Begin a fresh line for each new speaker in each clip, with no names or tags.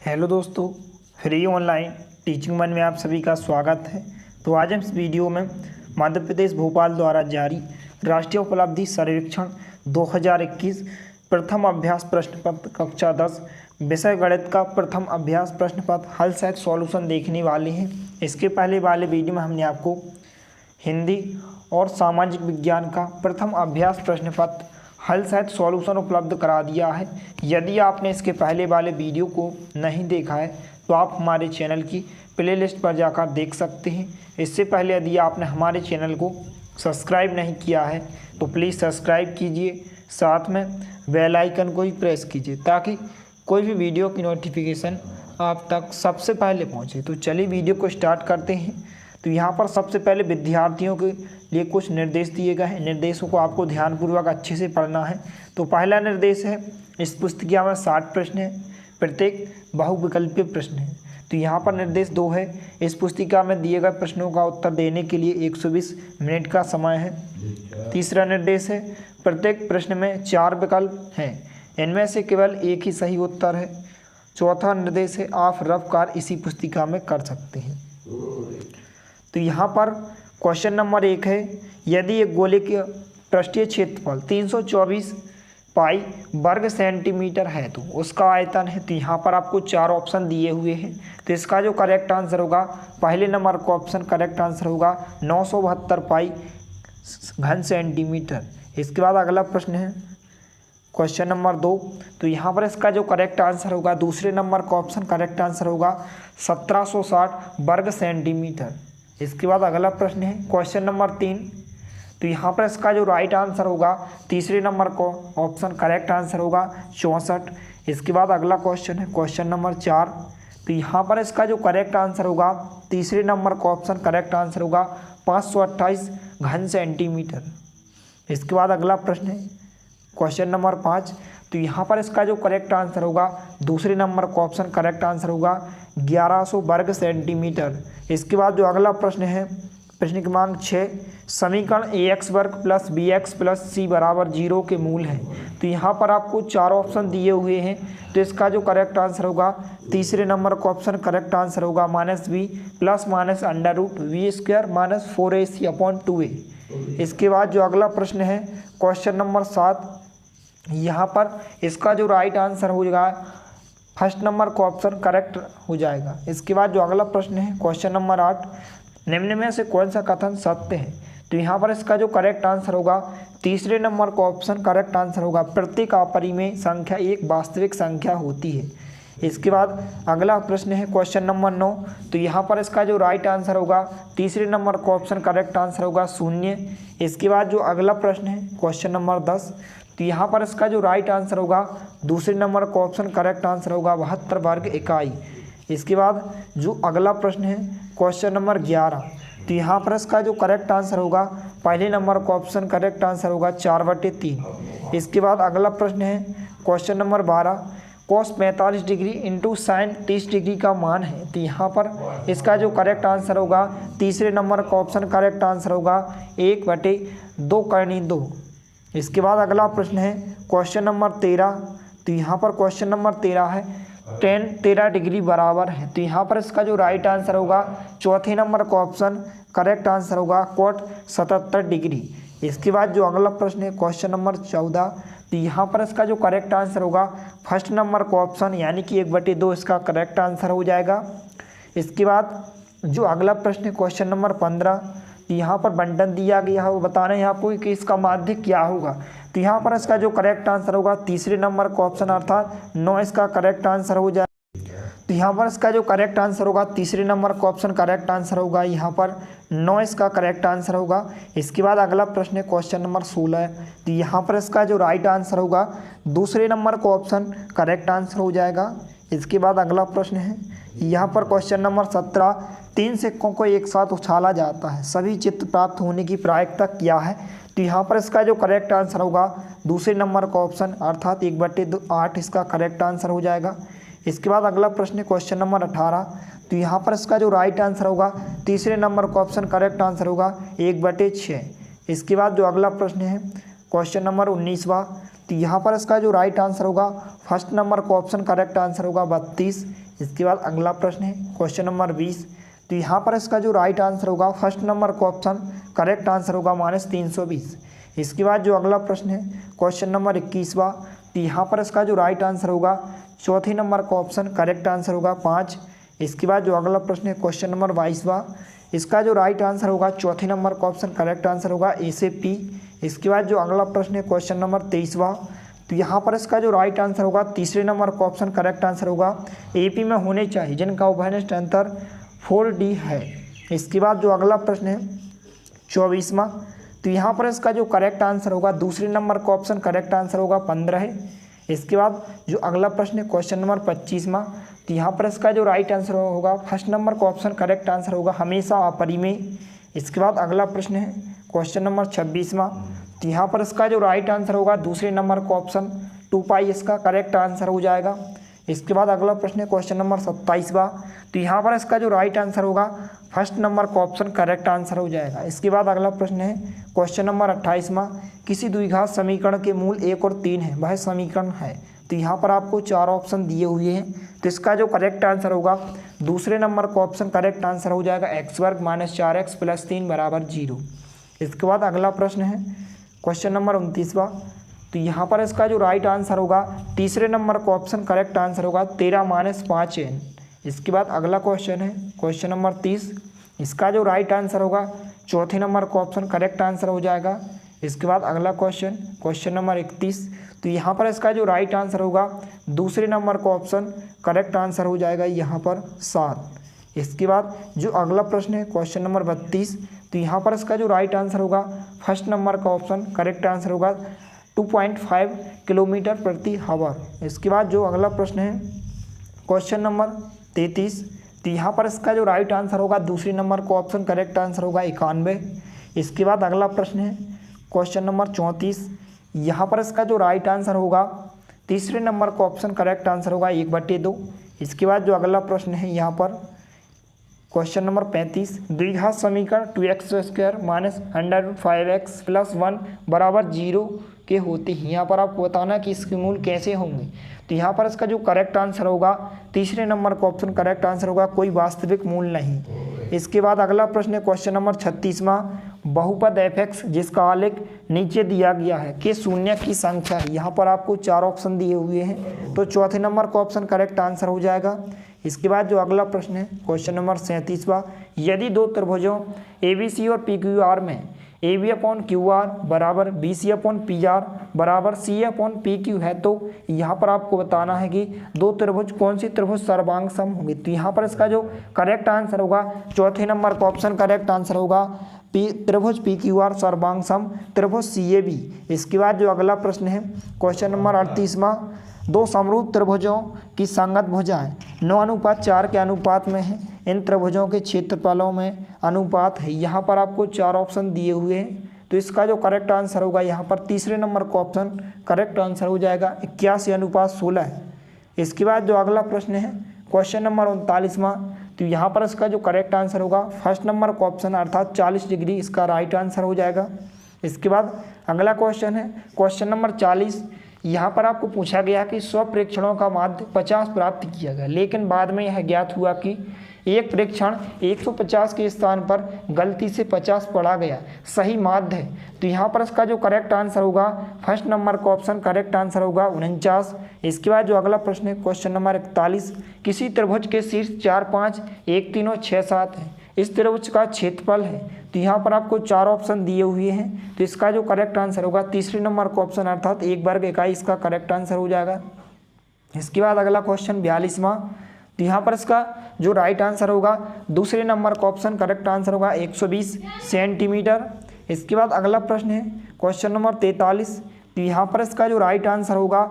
Hello दोस्तों, free online teaching one में आप सभी का स्वागत है। तो आज हम इस वीडियो में मध्य प्रदेश भोपाल द्वारा जारी राष्ट्रीय उपलब्धि सर्वेक्षण 2021 प्रथम अभ्यास प्रश्न पत्र कक्षा 10 विषय गणित का प्रथम अभ्यास प्रश्न पत्र हल सहित सॉल्यूशन देखने वाले हैं। इसके पहले वाले वीडियो में हमने आपको हिंदी और सामाजिक विज्ञान का प्रथम अभ्यास प्रश्न पत्र हल सहित सॉल्यूशन उपलब्ध करा दिया है। यदि आपने इसके पहले वाले वीडियो को नहीं देखा है तो आप हमारे चैनल की प्लेलिस्ट पर जाकर देख सकते हैं। इससे पहले यदि आपने हमारे चैनल को सब्सक्राइब नहीं किया है तो प्लीज़ सब्सक्राइब कीजिए, साथ में बेल आइकन को ही प्रेस कीजिए ताकि कोई भी वीडियो की नोटिफिकेशन आप तक सबसे पहले पहुँचे। तो चलिए वीडियो को स्टार्ट करते हैं। तो यहाँ पर सबसे पहले विद्यार्थियों के लिए कुछ निर्देश दिए गए हैं। निर्देशों को आपको ध्यानपूर्वक अच्छे से पढ़ना है। तो पहला निर्देश है, इस पुस्तिका में 60 प्रश्न है, प्रत्येक बहुविकल्पीय प्रश्न है। तो यहाँ पर निर्देश 2 है, इस पुस्तिका में दिए गए प्रश्नों का उत्तर देने के लिए 120 मिनट का समय है। तीसरा निर्देश है, प्रत्येक प्रश्न में 4 विकल्प हैं, इनमें से केवल एक ही सही उत्तर है। चौथा निर्देश है, आप रफ कार्य इसी पुस्तिका में कर सकते हैं। तो यहाँ पर क्वेश्चन नंबर 1 है, यदि एक गोले के पृष्ठीय क्षेत्रफल 324 पाई वर्ग सेंटीमीटर है तो उसका आयतन है। तो यहाँ पर आपको 4 ऑप्शन दिए हुए हैं। तो इसका जो करेक्ट आंसर होगा, पहले नंबर का ऑप्शन करेक्ट आंसर होगा 972 पाई घन सेंटीमीटर। इसके बाद अगला प्रश्न है क्वेश्चन नंबर 2। तो यहाँ पर इसका जो करेक्ट आंसर होगा, दूसरे नंबर का ऑप्शन करेक्ट आंसर होगा 1760 वर्ग सेंटीमीटर। इसके बाद अगला प्रश्न है क्वेश्चन नंबर 3। तो यहाँ पर इसका जो राइट आंसर होगा, तीसरे नंबर को ऑप्शन करेक्ट आंसर होगा 64। इसके बाद अगला क्वेश्चन है क्वेश्चन नंबर 4। तो यहाँ पर इसका जो करेक्ट आंसर होगा, तीसरे नंबर का ऑप्शन करेक्ट आंसर होगा 528 घन सेंटीमीटर। इसके बाद अगला प्रश्न है क्वेश्चन नंबर 5। तो यहाँ पर इसका जो करेक्ट आंसर होगा, दूसरे नंबर का ऑप्शन करेक्ट आंसर होगा 1100 वर्ग सेंटीमीटर। इसके बाद जो अगला प्रश्न है प्रश्न क्रमांक 6, समीकरण ax वर्ग प्लस bx प्लस c बराबर 0 के मूल हैं। तो यहाँ पर आपको 4 ऑप्शन दिए हुए हैं। तो इसका जो करेक्ट आंसर होगा, तीसरे नंबर का ऑप्शन करेक्ट आंसर होगा -b plus minus under root b square minus 4ac upon 2a। इसके बाद जो अगला प्रश्न है क्वेश्चन नंबर 7, यहाँ पर इसका जो राइट आंसर हो जाएगा, फर्स्ट नंबर का ऑप्शन करेक्ट हो जाएगा। इसके बाद जो अगला प्रश्न है क्वेश्चन नंबर 8, निम्न में से कौन सा कथन सत्य है। तो यहाँ पर इसका जो करेक्ट आंसर होगा, तीसरे नंबर का ऑप्शन करेक्ट आंसर होगा प्रत्येक अपरिमेय संख्या एक वास्तविक संख्या होती है। इसके बाद अगला प्रश्न है क्वेश्चन नंबर 9। तो यहाँ पर इसका जो राइट आंसर होगा, तीसरे नंबर का ऑप्शन करेक्ट आंसर होगा 0। इसके बाद जो अगला प्रश्न है क्वेश्चन नंबर 10। तो यहाँ पर इसका जो राइट आंसर होगा, दूसरे नंबर का ऑप्शन करेक्ट आंसर होगा 72 वर्ग इकाई। इसके बाद जो अगला प्रश्न है क्वेश्चन नंबर 11। तो यहाँ पर इसका जो करेक्ट आंसर होगा, पहले नंबर का ऑप्शन करेक्ट आंसर होगा 4/3। इसके बाद अगला प्रश्न है question number 12, cos 45 degree into sine 30 degree का मान है। तो यहाँ पर इसका जो करेक्ट आंसर होगा, तीसरे नंबर का ऑप्शन करेक्ट आंसर होगा 1/2 करनी 2। इसके बाद अगला प्रश्न है क्वेश्चन नंबर 13। तो यहाँ पर क्वेश्चन नंबर 13 है, tan 13 डिग्री बराबर है। तो यहाँ पर इसका जो राइट आंसर होगा, चौथे नंबर का ऑप्शन करेक्ट आंसर होगा cot 77 डिग्री। इसके बाद जो अगला प्रश्न है क्वेश्चन नंबर 14। तो यहाँ पर इसका जो करेक्ट आंसर होगा, फर्स्ट नंबर का ऑप्शन यानी कि 1/2 इसका करेक्ट आंसर हो जाएगा। इसके बाद जो अगला प्रश्न है क्वेश्चन नंबर 15। यहाँ पर बंटन दिया गया है, वो बताना है आपको कि इसका माध्य क्या होगा। तो यहाँ पर इसका जो करेक्ट आंसर होगा, तीसरे नंबर का ऑप्शन अर्थात 9 इसका करेक्ट आंसर हो जाए। तो यहाँ पर इसका जो करेक्ट आंसर होगा, तीसरे नंबर का ऑप्शन करेक्ट आंसर होगा यहाँ पर 9 इसका करेक्ट आंसर होगा। इसके बाद अगला प्रश्न है क्वेश्चन नंबर 16। तो यहाँ पर इसका जो राइट आंसर होगा, दूसरे नंबर का ऑप्शन करेक्ट आंसर हो जाएगा। इसके बाद अगला प्रश्न है यहाँ पर क्वेश्चन नंबर 17, 3 सिक्कों को एक साथ उछाला जाता है, सभी चित्त प्राप्त होने की प्रायिकता क्या है। तो यहाँ पर इसका जो करेक्ट आंसर होगा, दूसरे नंबर का ऑप्शन अर्थात 1/8 इसका करेक्ट आंसर हो जाएगा। इसके बाद अगला प्रश्न है क्वेश्चन नंबर 18। तो यहाँ पर इसका जो राइट आंसर होगा, तीसरे नंबर का ऑप्शन करेक्ट आंसर होगा 1/6। इसके बाद जो अगला प्रश्न है क्वेश्चन नंबर 19वां। तो यहाँ पर इसका जो राइट आंसर होगा फर्स्ट नंबर का ऑप्शन करेक्ट आंसर होगा 32। इसके बाद अगला प्रश्न है क्वेश्चन नंबर 20। तो यहाँ पर इसका जो राइट आंसर होगा फर्स्ट नंबर का ऑप्शन करेक्ट आंसर होगा -320। इसके बाद जो अगला प्रश्न है क्वेश्चन नंबर 21वां। तो यहाँ पर इसका जो राइट आंसर होगा चौथे नंबर का ऑप्शन करेक्ट आंसर होगा 5। इसके बाद जो अगला प्रश्न है क्वेश्चन नंबर 22वां। इसका जो राइट आंसर होगा चौथे नंबर का ऑप्शन करेक्ट आंसर होगा ए से पी। इसके बाद जो अगला प्रश्न है क्वेश्चन नंबर 23वां। तो यहाँ पर इसका जो राइट आंसर होगा तीसरे नंबर का ऑप्शन करेक्ट आंसर होगा एपी में होने चाहिए जिनका उभयनिष्ठ अंतर 4D है। इसके बाद जो अगला प्रश्न है 24वां। तो यहाँ पर इसका जो करेक्ट आंसर होगा दूसरे नंबर का ऑप्शन करेक्ट आंसर होगा 15 है। इसके बाद जो अगला प्रश्न है क्वेश्चन नंबर 25वां। तो यहाँ पर इसका जो राइट आंसर होगा फर्स्ट नंबर का ऑप्शन करेक्ट आंसर होगा हमेशा अपरिमेय। इसके बाद अगला प्रश्न है क्वेश्चन नंबर 26वां। तो यहाँ पर इसका जो राइट आंसर होगा दूसरे नंबर का ऑप्शन 2π इसका करेक्ट आंसर हो जाएगा। इसके बाद अगला प्रश्न है क्वेश्चन नंबर 27वां। तो यहाँ पर इसका जो राइट आंसर होगा फर्स्ट नंबर का ऑप्शन करेक्ट आंसर हो जाएगा। इसके बाद अगला प्रश्न है क्वेश्चन नंबर 28वां। किसी द्विघात समीकरण के मूल 1 और 3 है वह समीकरण है। तो यहाँ पर आपको 4 ऑप्शन दिए हुए हैं। तो इसका जो करेक्ट आंसर होगा दूसरे नंबर का ऑप्शन करेक्ट आंसर हो जाएगा x² - 4x + 3 = 0। इसके बाद अगला प्रश्न है क्वेश्चन नंबर 29वां। तो यहाँ पर इसका जो राइट आंसर होगा तीसरे नंबर का ऑप्शन करेक्ट आंसर होगा 13 - 5n। इसके बाद अगला क्वेश्चन है क्वेश्चन नंबर 30। इसका जो राइट आंसर होगा चौथे नंबर का ऑप्शन करेक्ट आंसर हो जाएगा। इसके बाद अगला क्वेश्चन नंबर 31। तो यहाँ पर इसका जो राइट आंसर होगा दूसरे नंबर का ऑप्शन करेक्ट आंसर हो जाएगा यहाँ पर 7। इसके बाद जो अगला प्रश्न है क्वेश्चन नंबर 32। तो यहाँ पर इसका जो राइट आंसर होगा फर्स्ट नंबर का ऑप्शन करेक्ट आंसर होगा 2.5 किलोमीटर प्रति आवर। इसके बाद जो अगला प्रश्न है क्वेश्चन नंबर 33। तो यहाँ पर इसका जो राइट आंसर होगा दूसरे नंबर का ऑप्शन करेक्ट आंसर होगा 91। इसके बाद अगला प्रश्न है क्वेश्चन नंबर 34। यहाँ पर इसका जो राइट आंसर होगा तीसरे नंबर का ऑप्शन करेक्ट आंसर होगा 1/2। इसके बाद जो अगला प्रश्न है यहाँ पर क्वेश्चन नंबर 35। द्विघात समीकरण 2x² - √5x + 1 = 0 के होते हैं। यहाँ पर आपको बताना कि इसके मूल कैसे होंगे। तो यहाँ पर इसका जो करेक्ट आंसर होगा तीसरे नंबर का ऑप्शन करेक्ट आंसर होगा कोई वास्तविक मूल नहीं। इसके बाद अगला प्रश्न है क्वेश्चन नंबर 36वां। बहुपद f(x) जिसका आलेख नीचे दिया गया है के शून्य की संख्या है। यहाँ पर आपको 4 ऑप्शन दिए हुए हैं। तो चौथे नंबर का ऑप्शन करेक्ट आंसर हो जाएगा। इसके बाद जो अगला प्रश्न है क्वेश्चन नंबर 37वां। यदि दो त्रिभुजों ABC और PQR में AB/QR = BC/PR = CA/PQ है तो यहाँ पर आपको बताना है कि दो त्रिभुज कौन सी त्रिभुज सर्वांग सम होंगे। तो यहाँ पर इसका जो करेक्ट आंसर होगा चौथे नंबर का ऑप्शन करेक्ट आंसर होगा त्रिभुज PQR सर्वांग सम त्रिभुज CAB। इसके बाद जो अगला प्रश्न है क्वेश्चन नंबर 38वां। दो समरूप त्रिभुजों की संगत भुजाएं 9:4 के अनुपात में है। इन त्रिभुजों के क्षेत्रफलों में अनुपात है। यहाँ पर आपको 4 ऑप्शन दिए हुए हैं। तो इसका जो करेक्ट आंसर होगा यहाँ पर तीसरे नंबर का ऑप्शन करेक्ट आंसर हो जाएगा 81:16। इसके बाद जो अगला प्रश्न है क्वेश्चन नंबर 39वां। तो यहाँ पर इसका जो करेक्ट आंसर होगा फर्स्ट नंबर का ऑप्शन अर्थात 40 डिग्री इसका राइट आंसर हो जाएगा। इसके बाद अगला क्वेश्चन है क्वेश्चन नंबर 40। यहाँ पर आपको पूछा गया कि 100 प्रेक्षणों का माध्य 50 प्राप्त किया गया, लेकिन बाद में यह ज्ञात हुआ कि एक प्रेक्षण 150 के स्थान पर गलती से 50 पढ़ा गया, सही माध्य है। तो यहाँ पर इसका जो करेक्ट आंसर होगा फर्स्ट नंबर का ऑप्शन करेक्ट आंसर होगा 49। इसके बाद जो अगला प्रश्न है क्वेश्चन नंबर 41। किसी त्रिभुज के शीर्ष 4, 5, 1, 3 और 6, 7 है। इस त्रिभुज का क्षेत्रफल है। तो यहाँ पर आपको 4 ऑप्शन दिए हुए हैं। तो इसका जो करेक्ट आंसर होगा तीसरे नंबर का ऑप्शन अर्थात 1 वर्ग इकाई इसका करेक्ट आंसर हो जाएगा। इसके बाद अगला क्वेश्चन 42वां। तो यहाँ पर इसका जो राइट आंसर होगा दूसरे नंबर का ऑप्शन करेक्ट आंसर होगा 120 सेंटीमीटर। इसके बाद अगला प्रश्न है क्वेश्चन नंबर 43। तो यहाँ पर इसका जो राइट आंसर होगा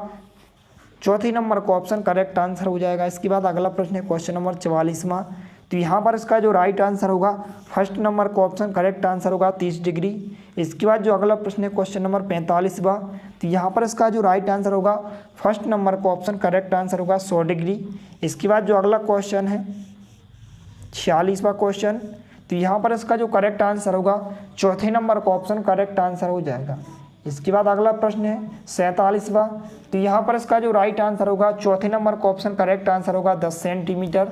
चौथे नंबर का ऑप्शन करेक्ट आंसर हो जाएगा। इसके बाद अगला प्रश्न है क्वेश्चन नंबर 44वां। तो यहाँ पर इसका जो राइट आंसर होगा फर्स्ट नंबर का ऑप्शन करेक्ट आंसर होगा 30 डिग्री। इसके बाद जो अगला प्रश्न है क्वेश्चन नंबर 45वां। तो यहाँ पर इसका जो राइट आंसर होगा फर्स्ट नंबर का ऑप्शन करेक्ट आंसर होगा 100 डिग्री। इसके बाद जो अगला क्वेश्चन है 46वां क्वेश्चन। तो यहाँ पर इसका जो करेक्ट आंसर होगा चौथे नंबर का ऑप्शन करेक्ट आंसर हो जाएगा। इसके बाद अगला प्रश्न है 47वां। तो यहाँ पर इसका जो राइट आंसर होगा चौथे नंबर का ऑप्शन करेक्ट आंसर होगा 10 सेंटीमीटर।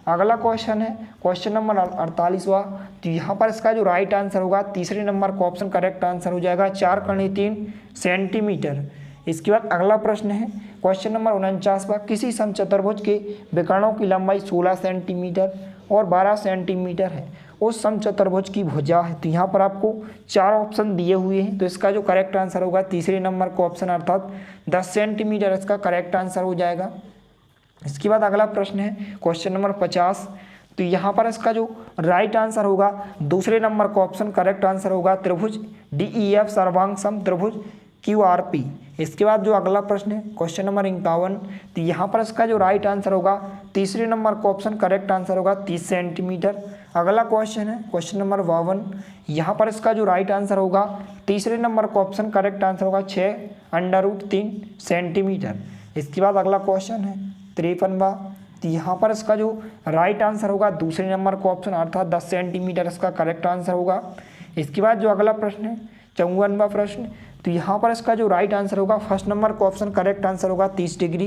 अगला क्वेश्चन है क्वेश्चन नंबर 48वां। तो यहाँ पर इसका जो राइट आंसर होगा तीसरे नंबर का ऑप्शन करेक्ट आंसर हो जाएगा 4 करनी 3 सेंटीमीटर। इसके बाद अगला प्रश्न है क्वेश्चन नंबर 49वां। किसी समचतुर्भुज के विकर्णों की लंबाई 16 सेंटीमीटर और 12 सेंटीमीटर है, उस समचतुर्भुज की भुजा है। तो यहाँ पर आपको 4 ऑप्शन दिए हुए हैं, तो इसका जो करेक्ट आंसर होगा तीसरे नंबर का ऑप्शन अर्थात 10 सेंटीमीटर इसका करेक्ट आंसर हो जाएगा। इसके बाद अगला प्रश्न है क्वेश्चन नंबर 50। तो यहाँ पर इसका जो राइट आंसर होगा दूसरे नंबर का ऑप्शन करेक्ट आंसर होगा त्रिभुज DEF सर्वांग सम त्रिभुज QRP। इसके बाद जो अगला प्रश्न है क्वेश्चन नंबर 51। तो यहाँ पर इसका जो राइट आंसर होगा तीसरे नंबर का ऑप्शन करेक्ट आंसर होगा 30 सेंटीमीटर। अगला क्वेश्चन है क्वेश्चन नंबर 52। यहाँ पर इसका जो राइट आंसर होगा तीसरे नंबर का ऑप्शन करेक्ट आंसर होगा 6√3 सेंटीमीटर। इसके बाद अगला क्वेश्चन है 53वां। तो यहाँ पर इसका जो राइट आंसर होगा दूसरे नंबर का ऑप्शन अर्थात 10 सेंटीमीटर इसका करेक्ट आंसर होगा। इसके बाद जो अगला प्रश्न है 54वां प्रश्न। तो यहाँ पर इसका जो राइट आंसर होगा फर्स्ट नंबर का ऑप्शन करेक्ट आंसर होगा 30 डिग्री।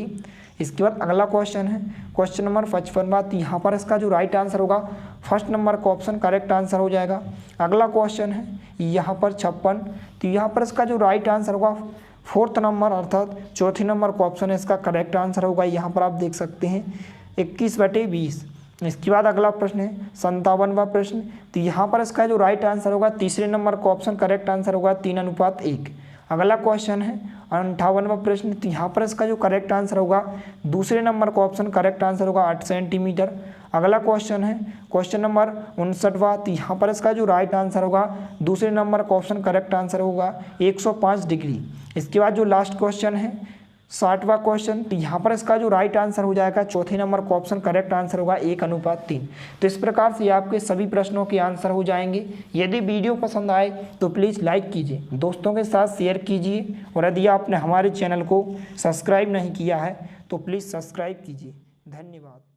इसके बाद अगला क्वेश्चन है क्वेश्चन नंबर 55वां। तो यहाँ पर इसका जो राइट आंसर होगा फर्स्ट नंबर का ऑप्शन करेक्ट आंसर हो जाएगा। अगला क्वेश्चन है यहाँ पर 56। तो यहाँ पर इसका जो राइट आंसर होगा फोर्थ नंबर अर्थात चौथे नंबर का ऑप्शन है इसका करेक्ट आंसर होगा। यहाँ पर आप देख सकते हैं 21/20। इसके बाद अगला प्रश्न है 57वां प्रश्न। तो यहाँ पर इसका जो राइट आंसर होगा तीसरे नंबर का ऑप्शन करेक्ट आंसर होगा 3:1। अगला क्वेश्चन है 58वां प्रश्न। तो यहाँ पर इसका जो करेक्ट आंसर होगा दूसरे नंबर का ऑप्शन करेक्ट आंसर होगा 8 सेंटीमीटर। अगला क्वेश्चन है क्वेश्चन नंबर 59वां। तो यहाँ पर इसका जो राइट आंसर होगा दूसरे नंबर का ऑप्शन करेक्ट आंसर होगा 105 डिग्री। इसके बाद जो लास्ट क्वेश्चन है 60वां क्वेश्चन। तो यहाँ पर इसका जो राइट आंसर हो जाएगा चौथे नंबर का ऑप्शन करेक्ट आंसर होगा 1:3। तो इस प्रकार से आपके सभी प्रश्नों के आंसर हो जाएंगे। यदि वीडियो पसंद आए तो प्लीज़ लाइक कीजिए, दोस्तों के साथ शेयर कीजिए, और यदि आपने हमारे चैनल को सब्सक्राइब नहीं किया है तो प्लीज़ सब्सक्राइब कीजिए। धन्यवाद।